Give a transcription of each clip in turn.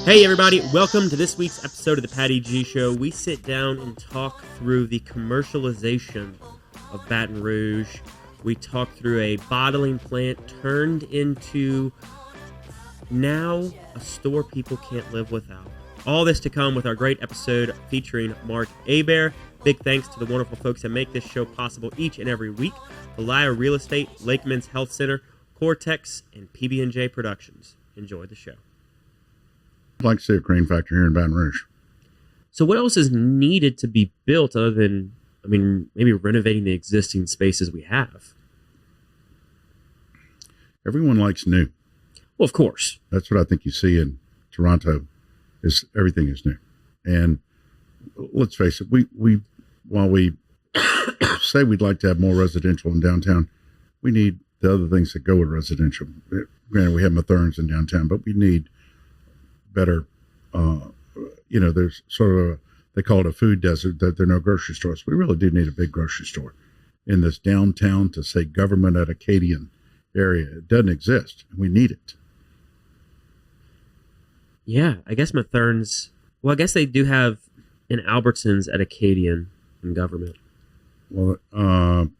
Hey everybody, welcome to this week's episode of the Patty G Show. We sit down and talk through the commercialization of Baton Rouge. We talk through a bottling plant turned into now a store people can't live without. All this to come with our great episode featuring Mark Hebert. Big thanks to the wonderful folks that make this show possible each and every week. Valaya Real Estate, Lakeman's Health Center, Cortex, and PB&J Productions. Enjoy the show. I'd like to see a crane factory here in Baton Rouge. So what else is needed to be built other than, maybe renovating the existing spaces we have? Everyone likes new. Well, of course. That's what I think you see in Toronto, is everything is new. And let's face it, while we say we'd like to have more residential in downtown, we need the other things that go with residential. Granted, we have Matherns in downtown, but we need better, there's sort of they call it a food desert, that there are no grocery stores. We really do need a big grocery store in this downtown, to say, government at Acadian area. It doesn't exist. We need it. Yeah, I guess Matherns, I guess they do have an Albertsons at Acadian in government. Well, I'm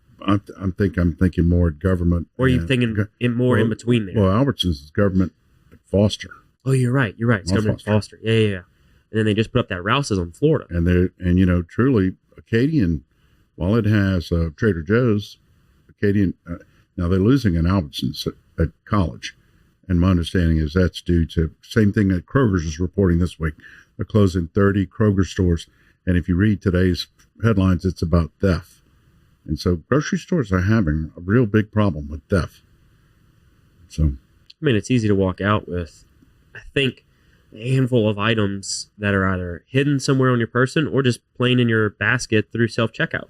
thinking more at government. Or are you thinking in between there? Well, Albertsons is government at Foster. Oh, you're right. It's government Foster. Yeah. And then they just put up that Rouse's on Florida. And truly, Acadian, while it has Trader Joe's, Acadian, now they're losing an Albertsons at college. And my understanding is that's due to same thing that Kroger's is reporting this week. They're closing 30 Kroger stores. And if you read today's headlines, it's about theft. And so grocery stores are having a real big problem with theft. So, it's easy to walk out with, I think, a handful of items that are either hidden somewhere on your person or just plain in your basket through self-checkout.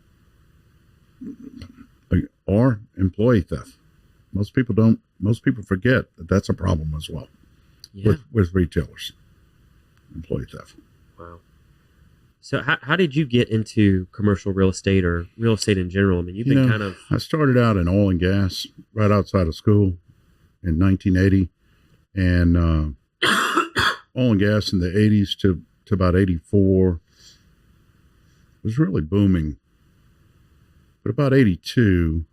Or employee theft. Most people forget that that's a problem as well. Yeah. with retailers. Employee theft. Wow. So how did you get into commercial real estate or real estate in general? You've been kind of... I started out in oil and gas right outside of school in 1980. And oil and gas in the 80s to about 84 was really booming. But about 82,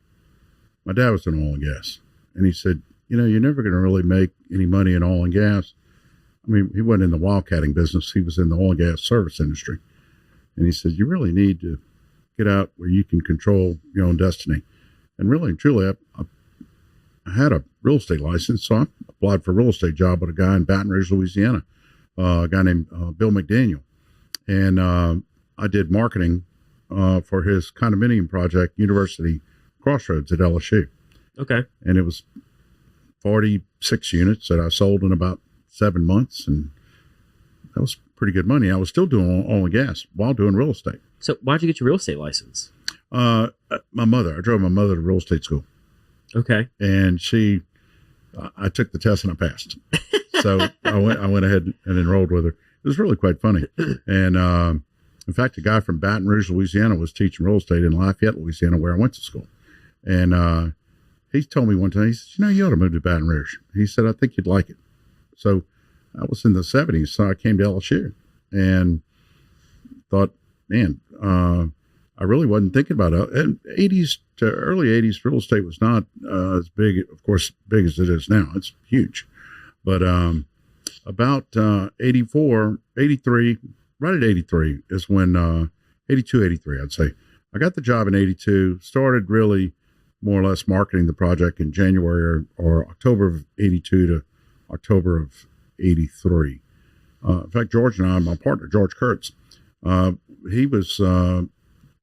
my dad was in oil and gas. And he said, you're never going to really make any money in oil and gas. He wasn't in the wildcatting business. He was in the oil and gas service industry. And he said, you really need to get out where you can control your own destiny. And really and truly, I had a real estate license, so I applied for a real estate job with a guy in Baton Rouge, Louisiana, a guy named Bill McDaniel. And I did marketing for his condominium project, University Crossroads at LSU. Okay. And it was 46 units that I sold in about 7 months, and that was pretty good money. I was still doing oil and gas while doing real estate. So why'd you get your real estate license? I drove my mother to real estate school. Okay. And I took the test and I passed. So I went ahead and enrolled with her. It was really quite funny. And in fact, a guy from Baton Rouge, Louisiana was teaching real estate in Lafayette, Louisiana, where I went to school. And he told me one time, he said, you ought to move to Baton Rouge. He said, I think you'd like it. So I was in the 70s, so I came to LSU and thought, man, I really wasn't thinking about it. And 80s to early 80s, real estate was not as big, of course, big as it is now. It's huge. But about 84, 83, right at 83 is when, 82, 83, I'd say. I got the job in 82, started really more or less marketing the project in January or October of 82 to October of 83. In fact, George and I, my partner, George Kurtz, he was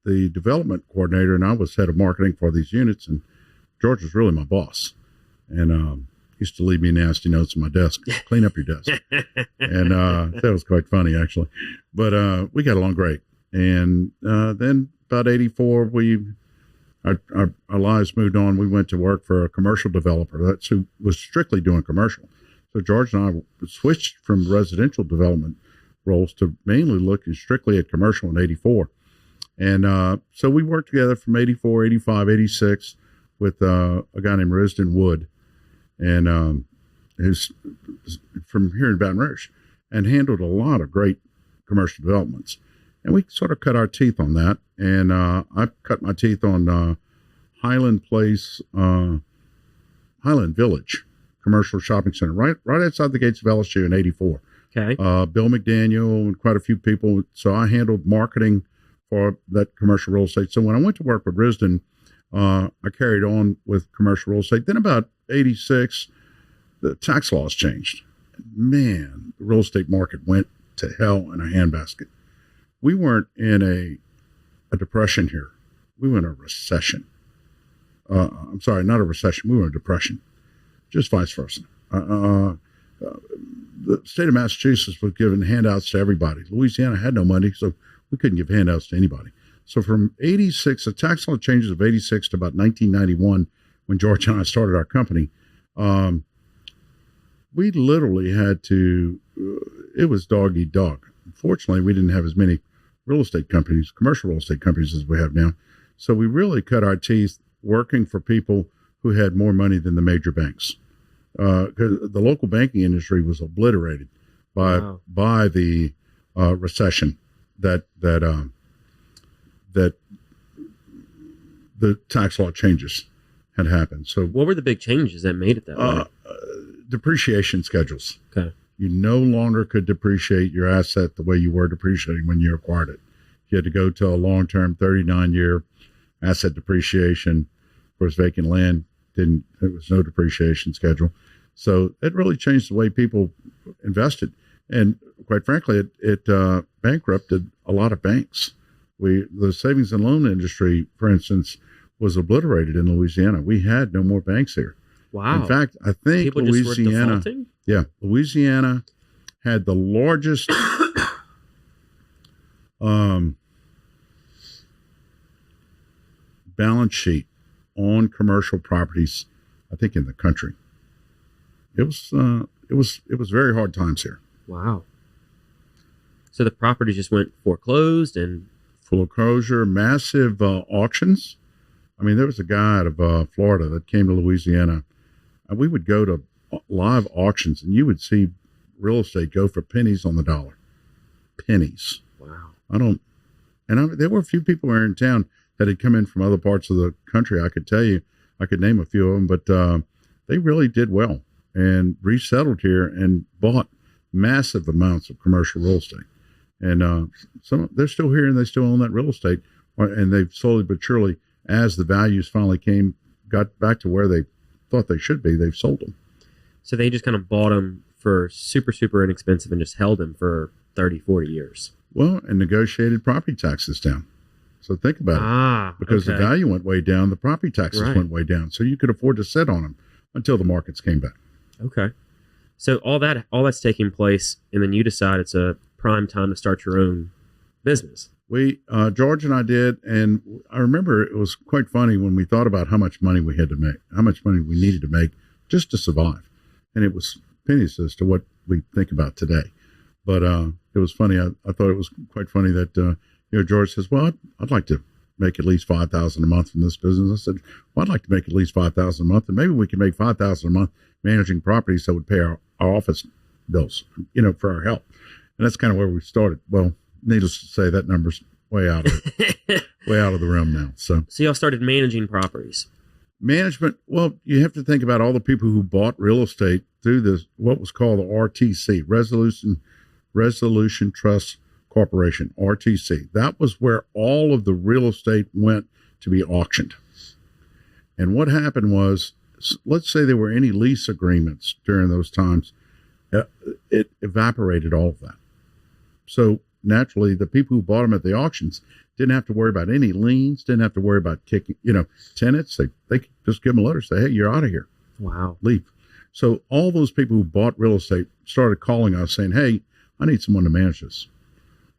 the development coordinator, and I was head of marketing for these units, and George was really my boss. And used to leave me nasty notes on my desk, clean up your desk. And that was quite funny, actually. But we got along great. And then about 84, our lives moved on. We went to work for a commercial developer that's who was strictly doing commercial. So George and I switched from residential development roles to mainly looking strictly at commercial in 84. And so we worked together from 84, 85, 86 with a guy named Risden Wood, and who's from here in Baton Rouge. and handled a lot of great commercial developments. And we sort of cut our teeth on that. And I cut my teeth on Highland Village Commercial Shopping Center, right outside the gates of LSU in '84. Okay. Bill McDaniel and quite a few people. So I handled marketing for that commercial real estate. So when I went to work with Risden, I carried on with commercial real estate. Then about '86, the tax laws changed. Man, the real estate market went to hell in a handbasket. We weren't in a depression here. We were in a recession. I'm sorry, not a recession. We were in a depression. Just vice versa. The state of Massachusetts was giving handouts to everybody. Louisiana had no money, so we couldn't give handouts to anybody. So from '86, the tax law changes of '86 to about 1991, when George and I started our company, we literally had to, it was dog eat dog. Fortunately, we didn't have as many real estate companies, commercial real estate companies as we have now. So we really cut our teeth working for people who had more money than the major banks. Because the local banking industry was obliterated by the recession that the tax law changes had happened. So what were the big changes that made it that way? Depreciation schedules. Okay. You no longer could depreciate your asset the way you were depreciating when you acquired it. You had to go to a long-term 39-year asset depreciation. Of course, vacant land there was no depreciation schedule. So it really changed the way people invested. And quite frankly, it bankrupted a lot of banks. The savings and loan industry, for instance, was obliterated in Louisiana. We had no more banks here. Wow. In fact, I think people Louisiana, just were defaulting? Louisiana had the largest balance sheet on commercial properties, I think, in the country. It was very hard times here. Wow. So the property just went foreclosed and foreclosure, massive auctions. I mean, there was a guy out of Florida that came to Louisiana, and we would go to live auctions, and you would see real estate go for pennies on the dollar. Pennies. Wow. There were a few people here in town that had come in from other parts of the country. I could name a few of them, but they really did well and resettled here and bought massive amounts of commercial real estate. And they're still here and they still own that real estate, and they've slowly but surely, as the values finally got back to where they thought they should be, they've sold them. So they just kind of bought them for super, super inexpensive and just held them for 30, 40 years. Well, and negotiated property taxes down. So think about it. Because the value went way down, the property taxes went way down. So you could afford to sit on them until the markets came back. Okay. So all that's taking place, and then you decide it's a prime time to start your own business. George and I did, and I remember it was quite funny when we thought about how much money we had to make, how much money we needed to make just to survive. And it was pennies as to what we think about today. But it was funny. I thought it was quite funny that, George says, well, I'd like to make at least $5,000 a month from this business. I said, well, I'd like to make at least $5,000 a month, and maybe we can make $5,000 a month managing properties that would pay our office bills, for our help. And that's kind of where we started. Well, needless to say, that number's way out of the realm now. So y'all started managing properties. Management. Well, you have to think about all the people who bought real estate through this, what was called the RTC, Resolution Trust Corporation, RTC. That was where all of the real estate went to be auctioned. And what happened was, let's say there were any lease agreements during those times, it evaporated all of that. So naturally, the people who bought them at the auctions didn't have to worry about any liens, didn't have to worry about kicking, tenants. They could just give them a letter, say, hey, you're out of here. Wow. Leave. So all those people who bought real estate started calling us saying, hey, I need someone to manage this.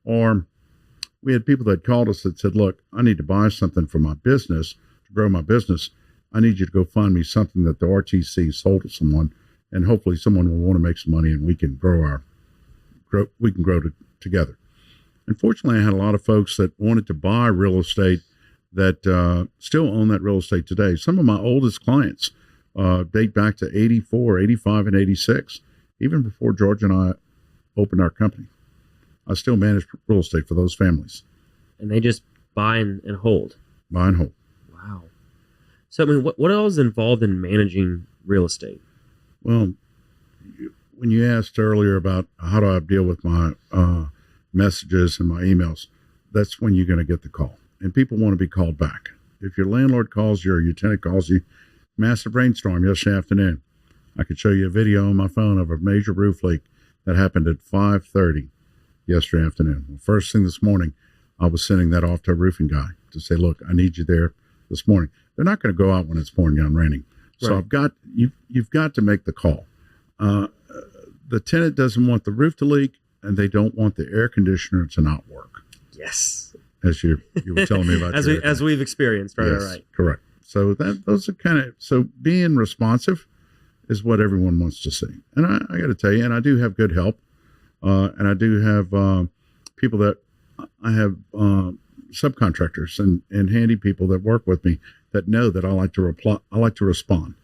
Or we had people that called us that said, look, I need to buy something for my business, to grow my business. I need you to go find me something that the RTC sold to someone, and hopefully someone will want to make some money and we can grow together. Unfortunately, I had a lot of folks that wanted to buy real estate that still own that real estate today. Some of my oldest clients date back to 84, 85, and 86, even before George and I opened our company. I still manage real estate for those families. And they just buy and hold. Buy and hold. Wow. So, I mean, what else is involved in managing real estate? Well, when you asked earlier about how do I deal with my messages and my emails, that's when you're going to get the call. And people want to be called back. If your landlord calls you or your tenant calls you, massive rainstorm yesterday afternoon. I could show you a video on my phone of a major roof leak that happened at 5:30 yesterday afternoon. Well, first thing this morning, I was sending that off to a roofing guy to say, look, I need you there this morning. They're not going to go out when it's pouring down raining. So Right. you've got to make the call. The tenant doesn't want the roof to leak, and they don't want the air conditioner to not work. Yes. As you were telling me about as we've experienced, right? Yes, Right. correct. So those are so being responsive is what everyone wants to see. And I got to tell you, and I do have good help, and I do have people that I have subcontractors and handy people that work with me that know that I like to reply. I like to respond.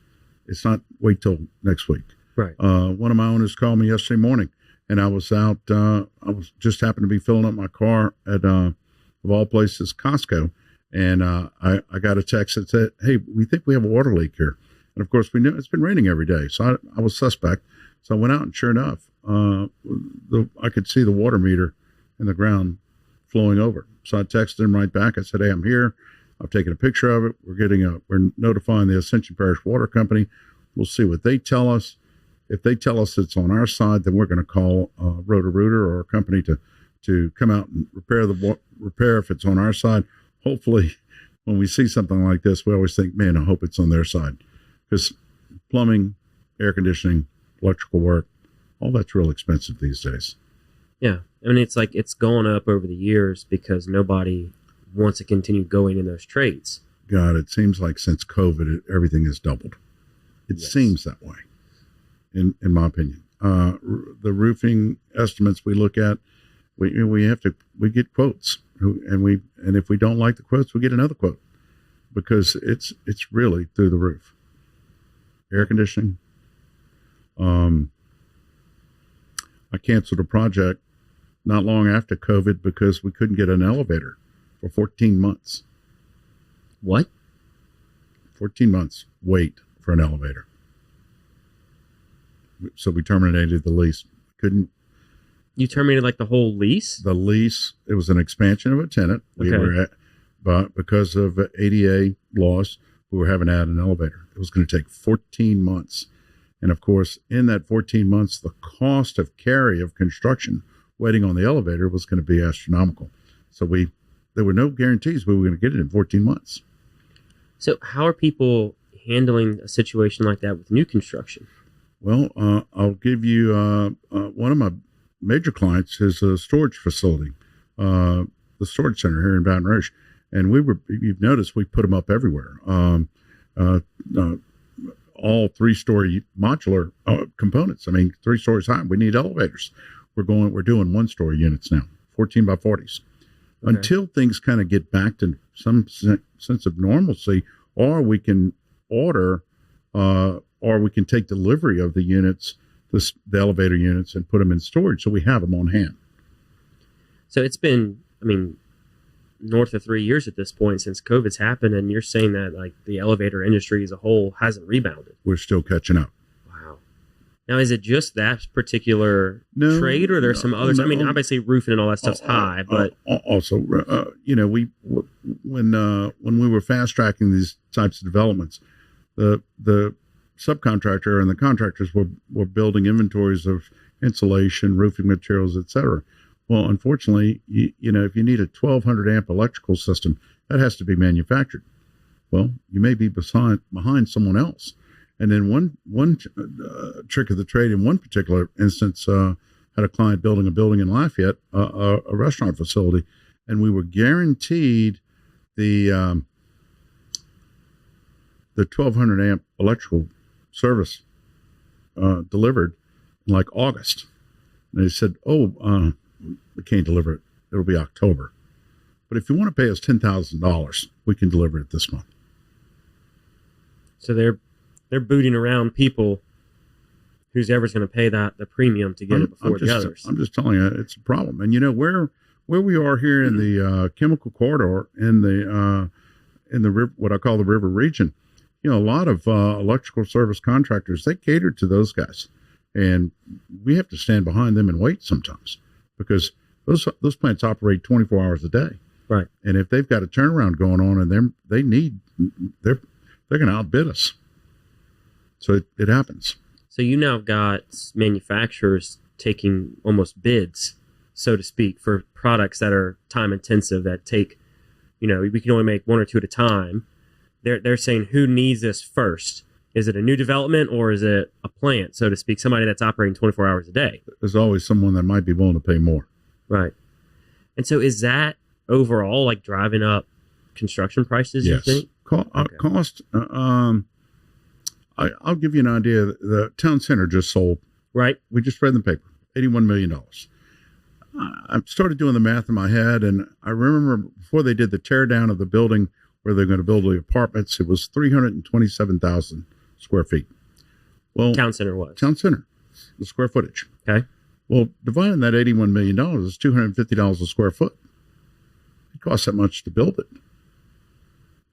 It's not wait till next week. Right. One of my owners called me yesterday morning, and I was out. I was just happened to be filling up my car at of all places, Costco, and I got a text that said, "Hey, we think we have a water leak here." And of course, we knew it's been raining every day, so I was suspect. So I went out, and sure enough, I could see the water meter in the ground flowing over. So I texted him right back. I said, "Hey, I'm here. I've taken a picture of it. We're notifying the Ascension Parish Water Company. We'll see what they tell us. If they tell us it's on our side, then we're going to call Roto-Rooter or a company to come out and repair if it's on our side." Hopefully, when we see something like this, we always think, man, I hope it's on their side. Because plumbing, air conditioning, electrical work, all that's real expensive these days. Yeah. I mean, it's like it's gone up over the years because nobody wants to continue going in those trades. God, it seems like since COVID, everything has doubled. It Yes. seems that way, in my opinion. The roofing estimates we look at, we get quotes, and if we don't like the quotes, we get another quote, because it's really through the roof. Air conditioning. I canceled a project not long after COVID because we couldn't get an elevator for 14 months. What? 14 months wait for an elevator. So we terminated the lease. Couldn't. You terminated like the whole lease? The lease, it was an expansion of a tenant. But because of ADA laws, we were having to add an elevator. It was going to take 14 months. And of course, in that 14 months, the cost of carry of construction waiting on the elevator was going to be astronomical. So there were no guarantees we were going to get it in 14 months. So how are people handling a situation like that with new construction? Well, I'll give you one of my major clients is a storage facility, the storage center here in Baton Rouge. And you've noticed we put them up everywhere. All 3-story modular components. I mean, 3 stories high. We need elevators. We're doing 1-story units now, 14 by 40s. Okay. Until things kind of get back to some sense of normalcy, or we can order, or we can take delivery of the units, the elevator units, and put them in storage so we have them on hand. So it's been, north of 3 years at this point since COVID's happened, and you're saying that like the elevator industry as a whole hasn't rebounded. We're still catching up. Wow. Now, is it just that particular trade, or there's some others? No. Obviously roofing and all that stuff's high, but also, when we were fast tracking these types of developments, the subcontractor and the contractors were building inventories of insulation, roofing materials, etc. Well, unfortunately, if you need a 1,200 amp electrical system, that has to be manufactured. Well, you may be behind someone else. And then one trick of the trade in one particular instance, had a client building a building in Lafayette, a restaurant facility, and we were guaranteed the 1,200 amp electrical service delivered in like August. And they said, we can't deliver it. It'll be October. But if you want to pay us $10,000, we can deliver it this month. So they're booting around people who's ever going to pay the premium to get it before the others? I'm just telling you, it's a problem. And where we are here in the chemical corridor in the river, what I call the river region, a lot of electrical service contractors, they cater to those guys, and we have to stand behind them and wait sometimes because those plants operate 24 hours a day. Right. And if they've got a turnaround going on and they're going to outbid us. So it happens. So you now got manufacturers taking almost bids, so to speak, for products that are time intensive that take, we can only make one or two at a time. They're saying, who needs this first? Is it a new development or is it a plant, so to speak, somebody that's operating 24 hours a day? There's always someone that might be willing to pay more. Right. And so is that overall like driving up construction prices, yes. You think? Cost. I'll give you an idea. The town center just sold. Right. We just read in the paper, $81 million. I started doing the math in my head, and I remember before they did the tear down of the building where they're going to build the apartments, it was 327,000 square feet. Well, Town center was. Town center, the square footage. Okay. Well, dividing that $81 million is $250 a square foot. It costs that much to build it.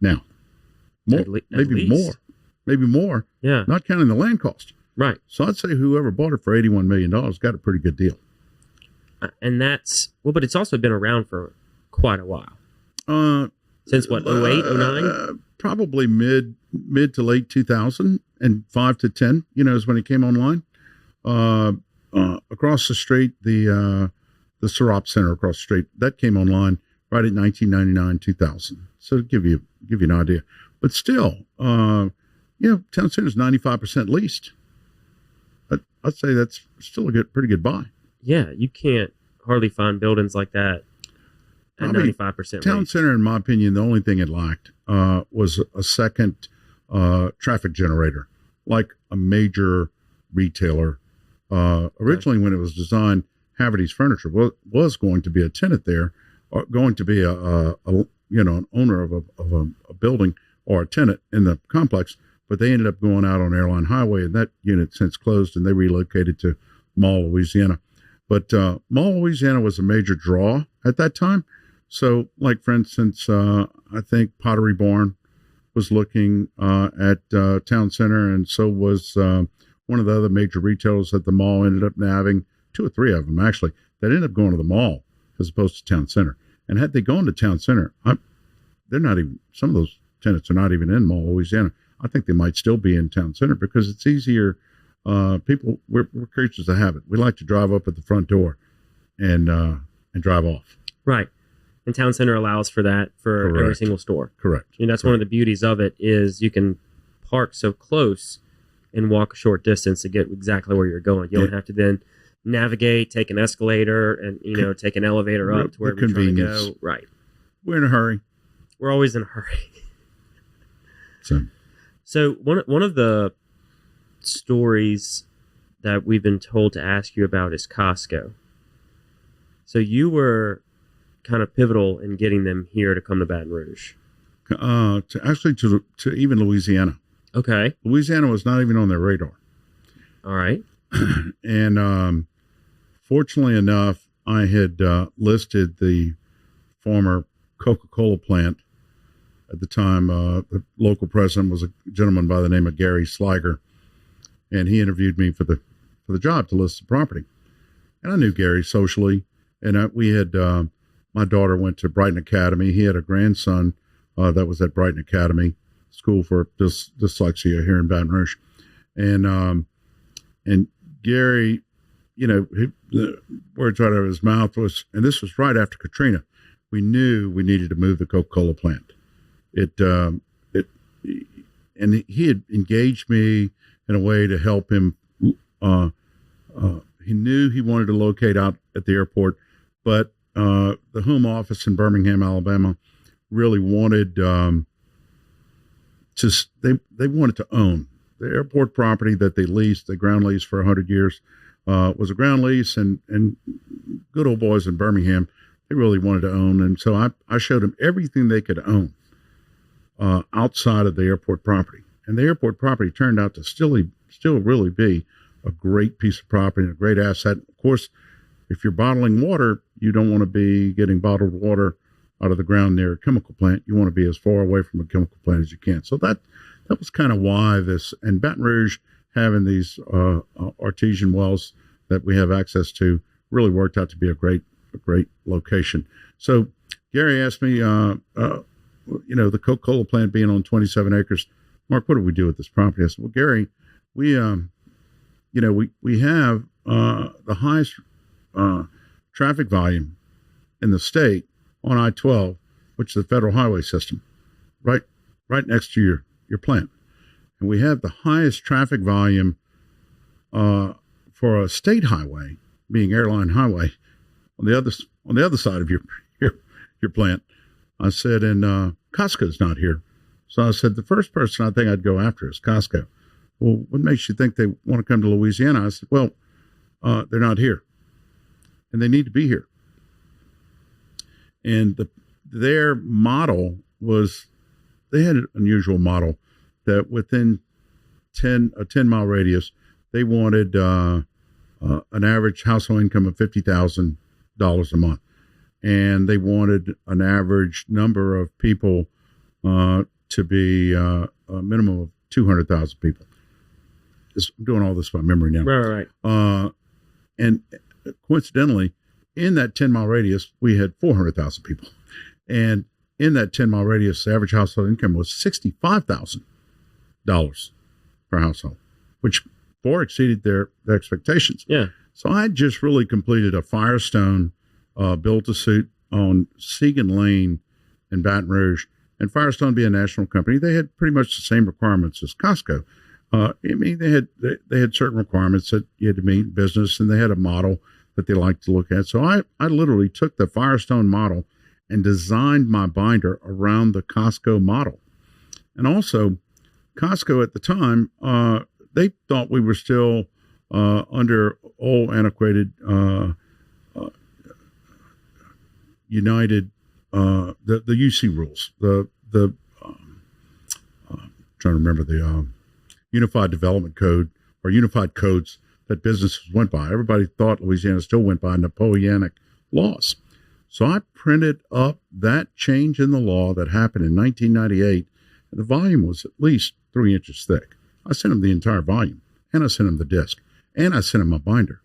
Now, maybe more. Yeah. Not counting the land cost. Right. So I'd say whoever bought it for $81 million got a pretty good deal. And that's, but it's also been around for quite a while. Since what, 08, 09? Probably mid to late 2000 and 5 to 10, is when it came online. Across the street, the Syrup Center across the street, that came online right at 1999, 2000. So to give you an idea. But still, town center is 95% leased. I'd say that's still a pretty good buy. Yeah, you can't hardly find buildings like that at 95% Town leased. center, in my opinion, the only thing it lacked was a second traffic generator, like a major retailer. Originally, when it was designed, Haverty's Furniture was going to be a tenant there, or going to be an owner of a building or a tenant in the complex, but they ended up going out on Airline Highway, and that unit since closed, and they relocated to Mall, Louisiana. But Mall, Louisiana was a major draw at that time. So, like, for instance, I think Pottery Barn was looking at Town Center, and so was one of the other major retailers at the mall. Ended up having 2 or 3 of them, actually, that ended up going to the mall as opposed to Town Center. And had they gone to Town Center, they're not even, some of those tenants are not even in Mall, Louisiana. I think they might still be in Town Center because it's easier. We're creatures of habit. We like to drive up at the front door and drive off. Right. And Town Center allows for that for Correct. every single store. Correct. That's one of the beauties of it is you can park so close and walk a short distance to get exactly where you're going. You don't have to then navigate, take an escalator, and take an elevator up to wherever you're trying to go. Right. We're in a hurry. We're always in a hurry. So one of the stories that we've been told to ask you about is Costco. So you were kind of pivotal in getting them here to come to Baton Rouge. To even Louisiana. Okay. Louisiana was not even on their radar. All right. And fortunately enough, I had listed the former Coca-Cola plant. At the time, the local president was a gentleman by the name of Gary Sliger, and he interviewed me for the job to list the property. And I knew Gary socially, and we had my daughter went to Brighton Academy. He had a grandson that was at Brighton Academy, school for dyslexia here in Baton Rouge, and Gary, the words out of his mouth was, and this was right after Katrina, we knew we needed to move the Coca-Cola plant. And he had engaged me in a way to help him. He knew he wanted to locate out at the airport, but the home office in Birmingham, Alabama, really wanted they wanted to own the airport property that they leased. The ground lease for 100 years was a ground lease, and good old boys in Birmingham, they really wanted to own. And so I showed them everything they could own outside of the airport property. And the airport property turned out to still really be a great piece of property and a great asset. Of course, if you're bottling water, you don't want to be getting bottled water out of the ground near a chemical plant. You want to be as far away from a chemical plant as you can. So that was kind of why this, and Baton Rouge having these artesian wells that we have access to really worked out to be a great location. So Gary asked me, the Coca-Cola plant being on 27 acres, Mark, what do we do with this property? I said, well, Gary, we have the highest traffic volume in the state on I-12, which is the federal highway system, right next to your plant. And we have the highest traffic volume for a state highway, being Airline Highway, on the other side of your plant. I said, and Costco's not here. So I said, the first person I think I'd go after is Costco. Well, what makes you think they want to come to Louisiana? I said, well, they're not here, and they need to be here. And their model was, they had an unusual model that within a 10-mile radius, they wanted an average household income of $50,000 a month. And they wanted an average number of people to be a minimum of 200,000 people. I'm doing all this by memory now. Right. And coincidentally, in that 10-mile radius, we had 400,000 people. And in that 10-mile radius, the average household income was $65,000 per household, which far exceeded their expectations. Yeah. So I just really completed a Firestone build-to-suit on Segan Lane in Baton Rouge. And Firestone being a national company, they had pretty much the same requirements as Costco. They had certain requirements that you had to meet in business, and they had a model that they liked to look at. So I literally took the Firestone model and designed my binder around the Costco model. And also, Costco at the time, they thought we were still under old, antiquated United, the UC rules, trying to remember the Unified Development Code, or unified codes that businesses went by. Everybody thought Louisiana still went by Napoleonic laws. So I printed up that change in the law that happened in 1998. And the volume was at least 3 inches thick. I sent him the entire volume, and I sent him the disc, and I sent him a binder.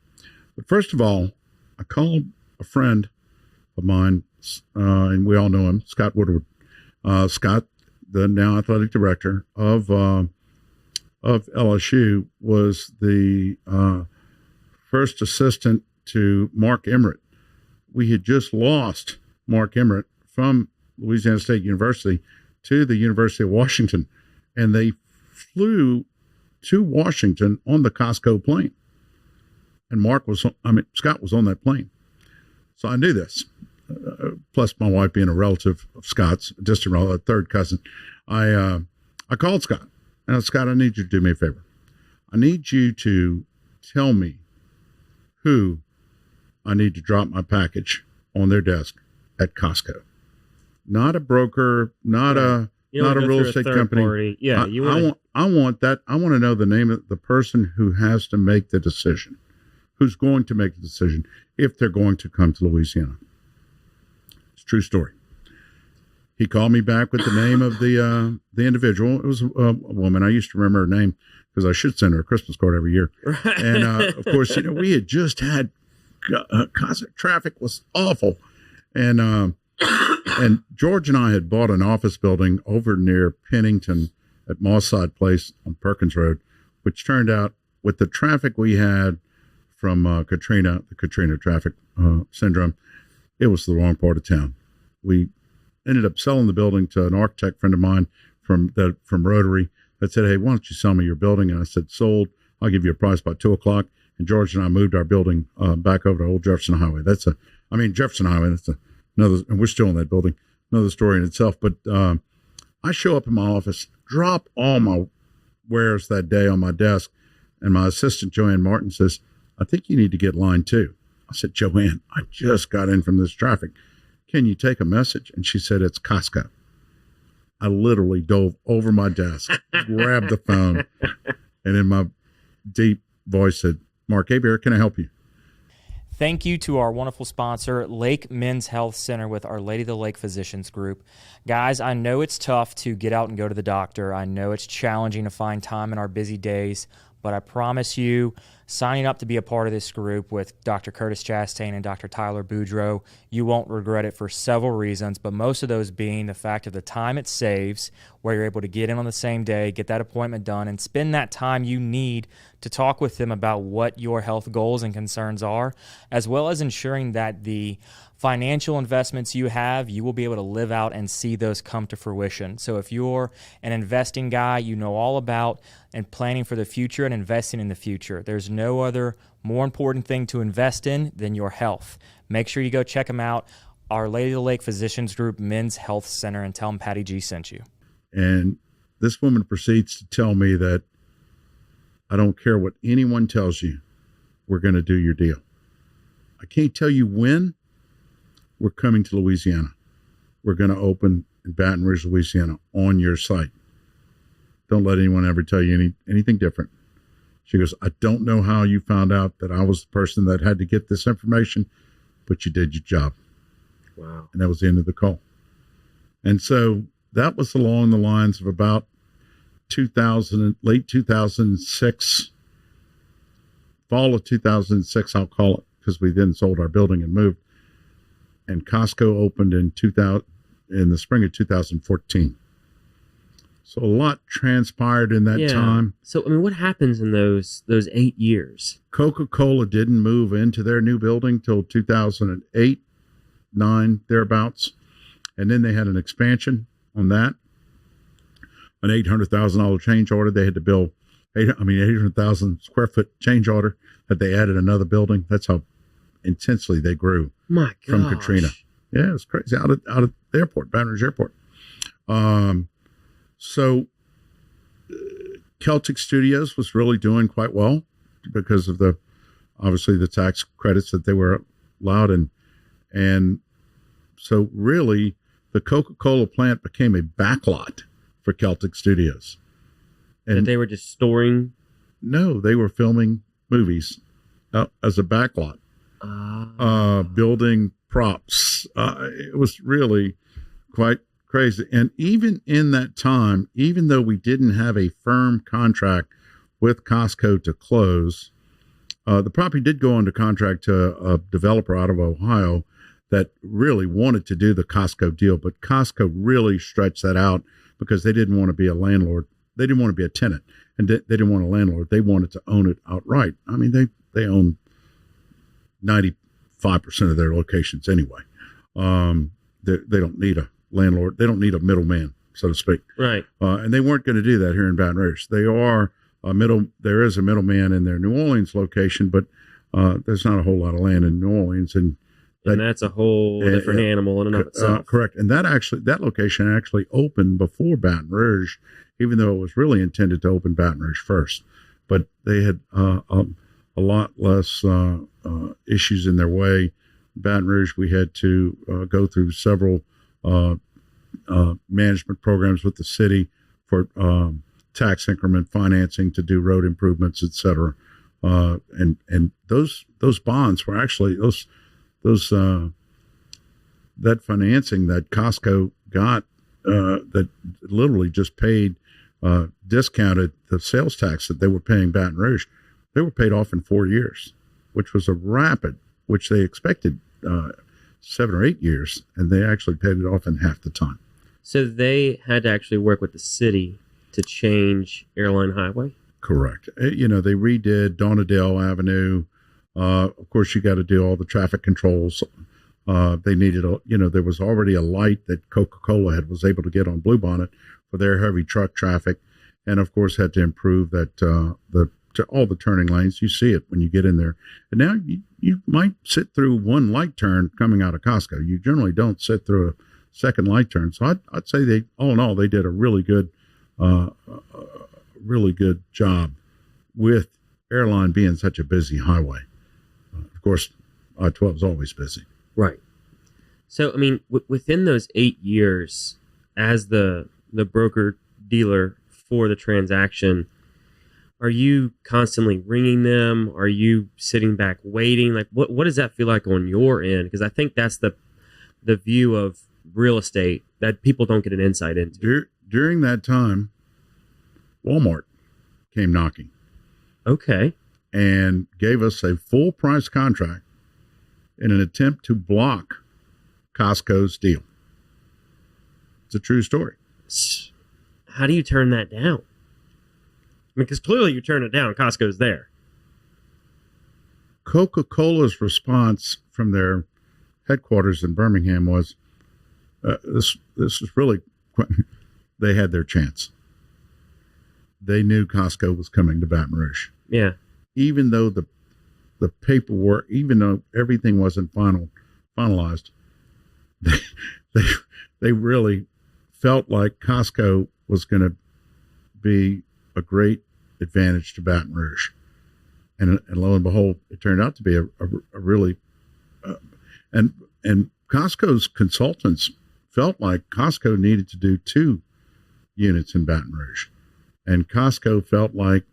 But first of all, I called a friend of mine, and we all know him, Scott Woodward. Scott, the now athletic director of LSU, was the first assistant to Mark Hebert. We had just lost Mark Hebert from Louisiana State University to the University of Washington, and they flew to Washington on the Costco plane. And Scott was on that plane. So I knew this. Plus my wife being a relative of Scott's, a distant relative, a third cousin. I called Scott. And I said, Scott, I need you to do me a favor. I need you to tell me who I need to drop my package on their desk at Costco. Not a broker, not a real estate company. Party. Yeah, I want that. I want to know the name of the person who has to make the decision, who's going to make the decision if they're going to come to Louisiana. It's a true story. He called me back with the name of the individual. It was a woman. I used to remember her name because I should send her a Christmas card every year. And of course, we had just had constant traffic was awful, and George and I had bought an office building over near Pennington at Mosside Place on Perkins Road, which turned out with the traffic we had from the Katrina traffic syndrome, it was the wrong part of town. We ended up selling the building to an architect friend of mine from Rotary that said, hey, why don't you sell me your building? And I said, sold. I'll give you a price by 2:00. And George and I moved our building back over to Old Jefferson Highway. Jefferson Highway, that's another, and we're still in that building, another story in itself. But I show up in my office, drop all my wares that day on my desk, and my assistant, Joanne Martin, says, I think you need to get line 2. I said, Joanne, I just got in from this traffic. Can you take a message? And she said, it's Costco. I literally dove over my desk, grabbed the phone, and in my deep voice said, "Mark Hebert, can I help you?" Thank you to our wonderful sponsor, Lake Men's Health Center with Our Lady of the Lake Physicians Group. Guys, I know it's tough to get out and go to the doctor. I know it's challenging to find time in our busy days, but I promise you, signing up to be a part of this group with Dr. Curtis Chastain and Dr. Tyler Boudreau, you won't regret it for several reasons, but most of those being the fact of the time it saves, where you're able to get in on the same day, get that appointment done, and spend that time you need to talk with them about what your health goals and concerns are, as well as ensuring that the financial investments you have, you will be able to live out and see those come to fruition. So if you're an investing guy, you know all about and planning for the future and investing in the future. There's no other more important thing to invest in than your health. Make sure you go check them out, Our Lady of the Lake Physicians Group Men's Health Center, and tell them Patty G sent you. And this woman proceeds to tell me that I don't care what anyone tells you, we're going to do your deal. I can't tell you when. We're coming to Louisiana. We're going to open in Baton Rouge, Louisiana, on your site. Don't let anyone ever tell you anything different. She goes, I don't know how you found out that I was the person that had to get this information, but you did your job. Wow. And that was the end of the call. And so that was along the lines of about 2000, late 2006, fall of 2006, I'll call it, because we then sold our building and moved. And Costco opened in the spring of 2014. So a lot transpired in that time. So, I mean, what happens in those 8 years? Coca-Cola didn't move into their new building till 2008, 9, thereabouts. And then they had an expansion on that, an $800,000 change order. They had to build 800,000 square foot change order that they added another building. That's how intensely they grew from Katrina. Yeah, it's crazy. Out of the airport, Baton Rouge Airport. So Celtic Studios was really doing quite well because of obviously the tax credits that they were allowed, and so really the Coca-Cola plant became a backlot for Celtic Studios. And they were just storing? No, they were filming movies as a backlot. Building props. It was really quite crazy. And even in that time, even though we didn't have a firm contract with Costco to close, the property did go under contract to a developer out of Ohio that really wanted to do the Costco deal, but Costco really stretched that out because they didn't want to be a landlord. They didn't want to be a tenant, and they didn't want a landlord. They wanted to own it outright. I mean, they own 95% of their locations anyway. They don't need a landlord. They don't need a middleman, so to speak. Right. And they weren't going to do that here in Baton Rouge. There is a middleman in their New Orleans location, but there's not a whole lot of land in New Orleans, and that's a whole different animal in and of itself. Correct. And that location actually opened before Baton Rouge, even though it was really intended to open Baton Rouge first. But they had a lot less issues in their way. Baton Rouge, we had to go through several management programs with the city for tax increment financing to do road improvements, et cetera. And those bonds were actually that financing that Costco got that literally just paid discounted the sales tax that they were paying Baton Rouge. They were paid off in 4 years, which was which they expected 7 or 8 years, and they actually paid it off in half the time. So they had to actually work with the city to change Airline Highway? Correct. They redid Donadale Avenue. Of course, you got to do all the traffic controls. They needed there was already a light that Coca-Cola was able to get on Bluebonnet for their heavy truck traffic, and of course had to improve that all the turning lanes. You see it when you get in there. And now you might sit through one light turn coming out of Costco. You generally don't sit through a second light turn. So I'd say all in all, they did a really good job with Airline being such a busy highway. Of course, I-12 is always busy. Right. So, I mean, within those 8 years as the broker dealer for the transaction, Are you constantly ringing them? Are you sitting back waiting? Like, what does that feel like on your end? Because I think that's the view of real estate that people don't get an insight into. During that time, Walmart came knocking. Okay. And gave us a full price contract in an attempt to block Costco's deal. It's a true story. How do you turn that down? I mean, because clearly you turn it down. Costco's there. Coca-Cola's response from their headquarters in Birmingham was, this is really, they had their chance. They knew Costco was coming to Baton Rouge. Yeah. Even though the paperwork, even though everything wasn't finalized, they really felt like Costco was going to be a great advantage to Baton Rouge. And lo and behold, it turned out to be a really, and Costco's consultants felt like Costco needed to do 2 units in Baton Rouge. And Costco felt like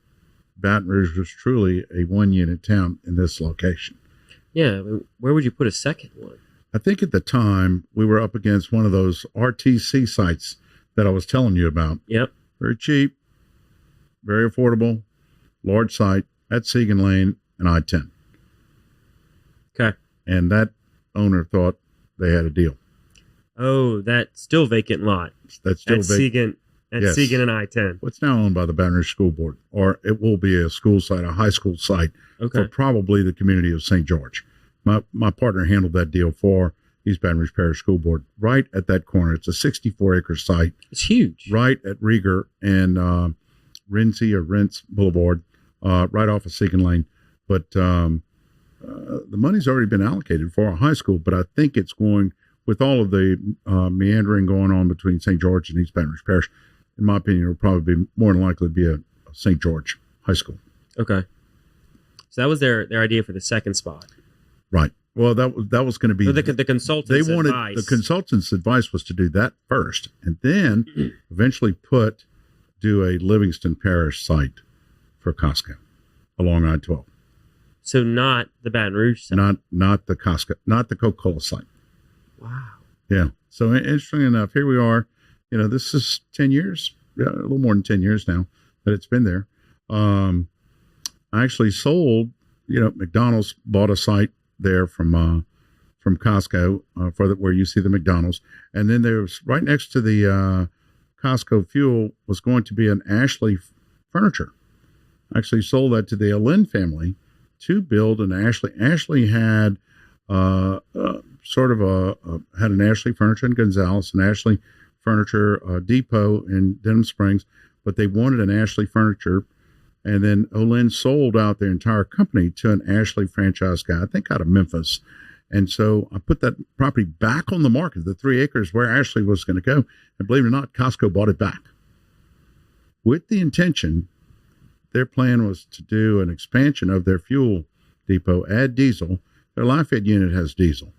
Baton Rouge was truly a 1-unit town in this location. Yeah. Where would you put a second one? I think at the time we were up against one of those RTC sites that I was telling you about. Yep. Very cheap, very affordable, large site at Segan Lane and I-10. Okay. And that owner thought they had a deal. Oh, that still vacant lot. That's still vacant. At yes. Segan and I-10. It's now owned by the Baton Rouge School Board, or it will be a school site, a high school site, okay, for probably the community of St. George. My partner handled that deal for East Baton Rouge Parish School Board right at that corner. It's a 64-acre site. It's huge. Right at Rieger and Rentz Boulevard, right off of Segan Lane. But the money's already been allocated for a high school, but I think it's going, with all of the meandering going on between St. George and East Baton Rouge Parish, in my opinion, it will probably be more than likely to be a St. George high school. Okay. So that was their idea for the second spot. Right. Well, that was going to be so the consultant's advice. The consultant's advice was to do that first, and then eventually do a Livingston Parish site for Costco along I-12. So not the Baton Rouge site. Not the Costco, not the Coca-Cola site. Wow. Yeah. So interesting enough, here we are. You know, this is 10 years, a little more than 10 years now that it's been there. I actually sold, McDonald's bought a site there from Costco where you see the McDonald's. And then there was right next to the Costco fuel was going to be an Ashley furniture. I actually sold that to the Allen family to build an Ashley. Ashley had had an Ashley furniture in Gonzales, an Ashley furniture depot in Denham Springs, but they wanted an Ashley furniture, and then Olin sold out their entire company to an Ashley franchise guy, I think out of Memphis. And so I put that property back on the market, the 3 acres where Ashley was going to go, and believe it or not, Costco bought it back with the intention. Their plan was to do an expansion of their fuel depot, add diesel. Their Lafayette unit has diesel.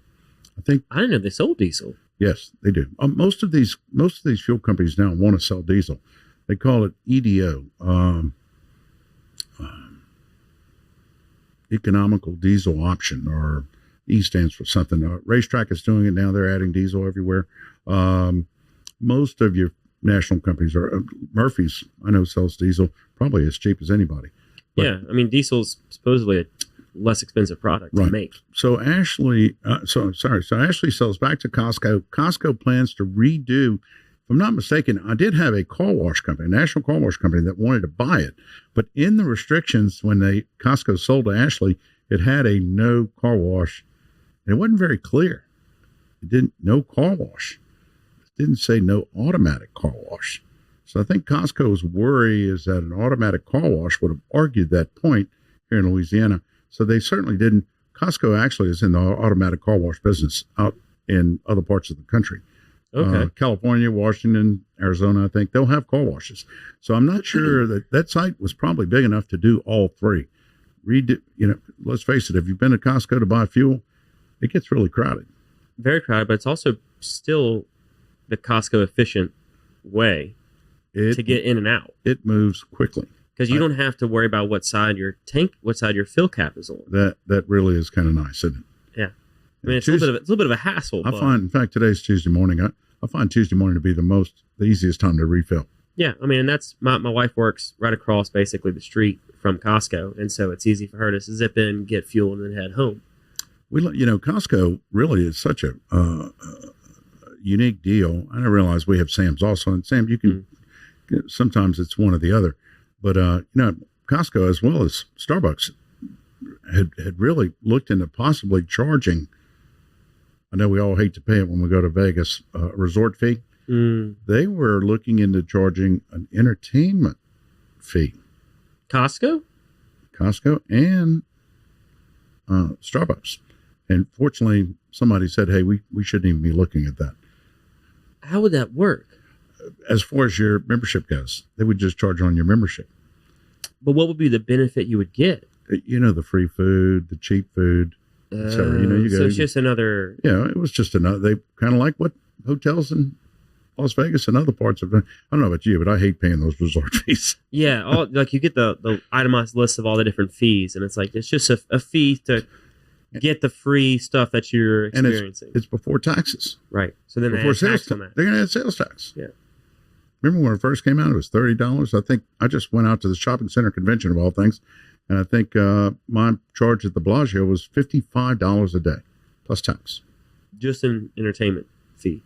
I didn't know they sold diesel. Yes, they do. Most of these fuel companies now want to sell diesel. They call it EDO, economical diesel option, or E stands for something. Racetrack is doing it now. They're adding diesel everywhere. Most of your national companies are Murphy's. I know sells diesel probably as cheap as anybody. But, yeah, I mean diesel's supposedly a less expensive product to make. So Ashley, so Ashley sells back to Costco. Costco plans to redo, if I'm not mistaken, I did have a car wash company, a national car wash company that wanted to buy it. But in the restrictions, when Costco sold to Ashley, it had a no car wash. And it wasn't very clear. It didn't, no car wash. It didn't say no automatic car wash. So I think Costco's worry is that an automatic car wash would have argued that point here in Louisiana. So they certainly didn't. Costco actually is in the automatic car wash business out in other parts of the country. Okay. California, Washington, Arizona, I think they'll have car washes. So I'm not sure that site was probably big enough to do all 3. Let's face it, if you've been to Costco to buy fuel, it gets really crowded. Very crowded, but it's also still the Costco efficient way to get in and out. It moves quickly. because you don't have to worry about what side your fill cap is on. That really is kind of nice, isn't it? Yeah. I mean, it's a little bit of a hassle. I find, in fact, today's Tuesday morning. I find Tuesday morning to be the easiest time to refill. Yeah, I mean, and that's my wife works right across basically the street from Costco, and so it's easy for her to zip in, get fuel, and then head home. Costco really is such a unique deal. I didn't realize we have Sam's also, and Sam, you can sometimes it's one or the other, but Costco as well as Starbucks had really looked into possibly charging. I know we all hate to pay it when we go to Vegas, resort fee. They were looking into charging an entertainment fee. Costco and Starbucks. And fortunately, somebody said, hey, we shouldn't even be looking at that. How would that work? As far as your membership goes, they would just charge on your membership. But what would be the benefit you would get? The free food, the cheap food, etc. You go. So it's just another. Yeah, it was just another. They kind of like what hotels in Las Vegas and other parts of. I don't know about you, but I hate paying those resort fees. Yeah, like you get the itemized list of all the different fees, and it's like it's just a fee to get the free stuff that you're experiencing. And it's before taxes, right? So then before they add tax on that. They're going to add sales tax. Yeah. Remember when it first came out? It was $30. I think I just went out to the shopping center convention of all things, and I think my charge at the Bellagio was $55 a day plus tax. Just an entertainment fee.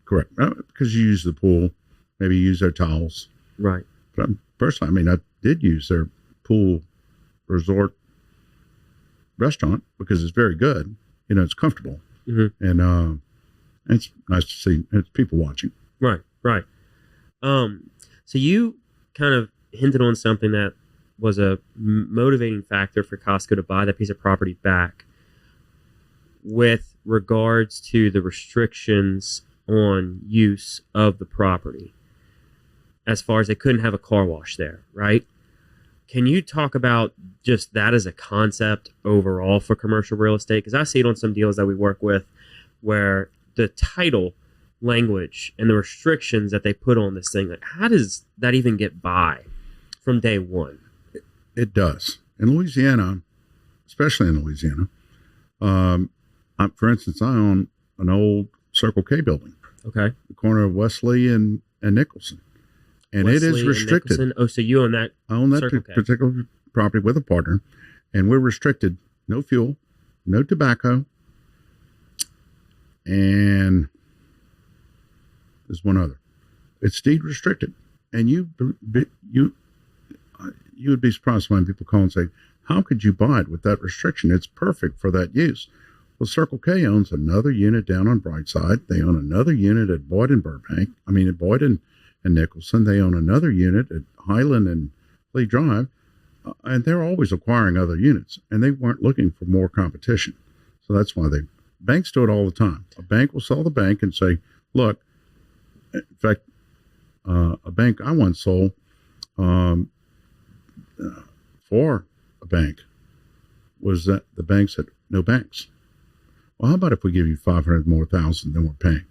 Correct. Because you use the pool, maybe you use their towels. Right. But personally, I did use their pool resort restaurant because it's very good. It's comfortable. Mm-hmm. And it's nice to see. It's people watching. Right. So you kind of hinted on something that was a motivating factor for Costco to buy that piece of property back with regards to the restrictions on use of the property, as far as they couldn't have a car wash there, right? Can you talk about just that as a concept overall for commercial real estate? Because I see it on some deals that we work with where the title language and the restrictions that they put on this thing, like how does that even get by from day one? It does. In Louisiana, especially in Louisiana, for instance, I own an old Circle K building. Okay. The corner of Wesley and Nicholson. And Wesley it is restricted. Oh, so you own that? I own that particular property with a partner, and we're restricted. No fuel, no tobacco, and there's one other. It's deed restricted, and you would be surprised when people call and say, "How could you buy it with that restriction? It's perfect for that use." Well, Circle K owns another unit down on Brightside. They own another unit at Boyd and Boyd and Nicholson. They own another unit at Highland and Lee Drive, and they're always acquiring other units, and they weren't looking for more competition. So that's why banks do it all the time. A bank will sell the bank and say, look, in fact, a bank I once sold for a bank was that the bank said, no banks. Well, how about if we give you $500,000 more than we're paying?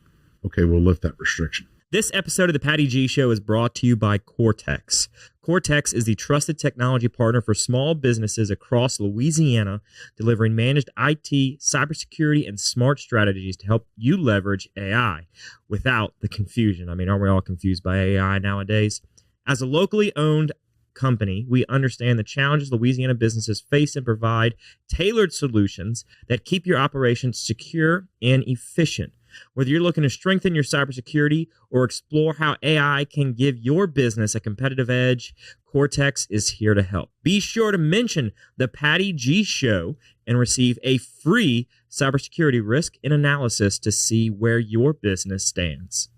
Okay, we'll lift that restriction. This episode of the Patty G Show is brought to you by Cortex. Cortex is the trusted technology partner for small businesses across Louisiana, delivering managed IT, cybersecurity, and smart strategies to help you leverage AI without the confusion. I mean, aren't we all confused by AI nowadays? As a locally owned company, we understand the challenges Louisiana businesses face and provide tailored solutions that keep your operations secure and efficient. Whether you're looking to strengthen your cybersecurity or explore how AI can give your business a competitive edge, Cortex is here to help. Be sure to mention the Patty G Show and receive a free cybersecurity risk and analysis to see where your business stands.